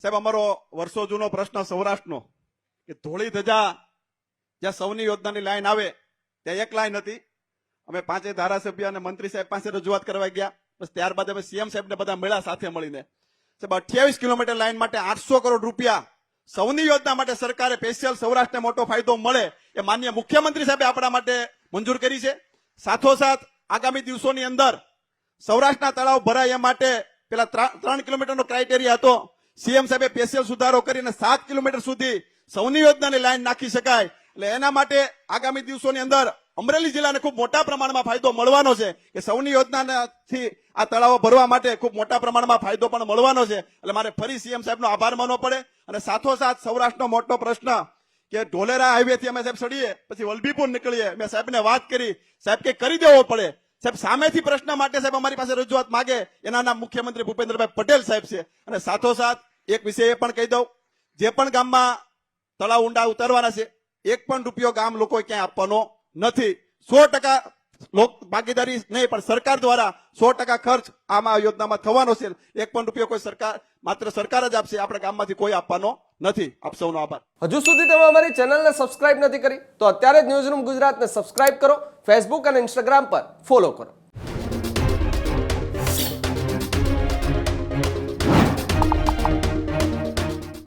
સાહેબ અમારો વર્ષો જૂનો પ્રશ્ન સૌરાષ્ટ્રનો કે ધોળી ધજા જ્યાં સૌની યોજનાની લાઈન આવે ત્યાં એક લાઈન હતી. અમે પાંચે ધારાસભ્ય અને મંત્રી સાહેબ પાસે રજૂઆત કરવા ગયા. બસ ત્યારબાદ અમે સીએમ સાહેબને બધા મળ્યા સાથે મળીને. સાહેબ 28 કિલોમીટર લાઈન માટે 800 કરોડ રૂપિયા સૌની યોજના માટે સરકારે સ્પેશિયલ સૌરાષ્ટ્રને મોટો ફાયદો મળે એ માનનીય મુખ્યમંત્રી સાહેબે આપણા માટે મંજૂર કરી છે. સાથોસાથ આગામી દિવસોની અંદર સૌરાષ્ટ્રના તળાવ ભરાય એ માટે પેલા 3 કિલોમીટરનો ક્રાઇટેરિયા હતો. સીએમ સાહેબે સ્પેશિયલ સુધારો કરીને 7 કિલોમીટર સુધી સૌની યોજનાની લાઈન નાખી શકાય. એટલે એના માટે આગામી દિવસોની અંદર અમરેલી જિલ્લાને ખૂબ મોટા પ્રમાણમાં ફાયદો મળવાનો છે કે સૌની યોજનાથી આ તળાવો ભરવા માટે ખૂબ મોટા પ્રમાણમાં ફાયદો પણ મળવાનો છે. એટલે મારે ફરી સીએમ સાહેબનો આભાર માનવો પડે. અને સાથોસાથ સૌરાષ્ટ્રનો મોટો પ્રશ્ન કે ઢોલેરા હાઈવેથી અમે સાહેબ સડીએ પછી વલભીપુર નીકળીએ. મેં સાહેબને વાત કરી, સાહેબ કે કરી દેવો પડે. સાહેબ સામેથી પ્રશ્ન માટે સાહેબ અમારી પાસે રજૂઆત માગે એના નામ મુખ્યમંત્રી ભૂપેન્દ્રભાઈ પટેલ સાહેબ છે. અને સાથોસાથ એક વિષય એ પણ કહી દઉં, જે પણ ગામમાં તળાવ ઊંડા ઉતારવાના છે 1 પણ રૂપિયો ગામ લોકો ક્યાંય આપવાનો નથી. 100% લોક ભાગીદારી નહીં પણ સરકાર દ્વારા 100% ખર્ચ આમાં યોજનામાં થવાનો છે. 1 પણ રૂપિયો કોઈ સરકાર, માત્ર સરકાર જ આપશે, આપણે ગામમાંથી કોઈ આપવાનો નથી. આપ સૌનો આભાર. હજુ સુધી તમે અમારી ચેનલને સબસ્ક્રાઇબ નથી કરી તો અત્યારે જ ન્યૂઝરૂમ ગુજરાતને સબસ્ક્રાઇબ કરો, ફેસબુક અને ઇન્સ્ટાગ્રામ પર ફોલો કરો.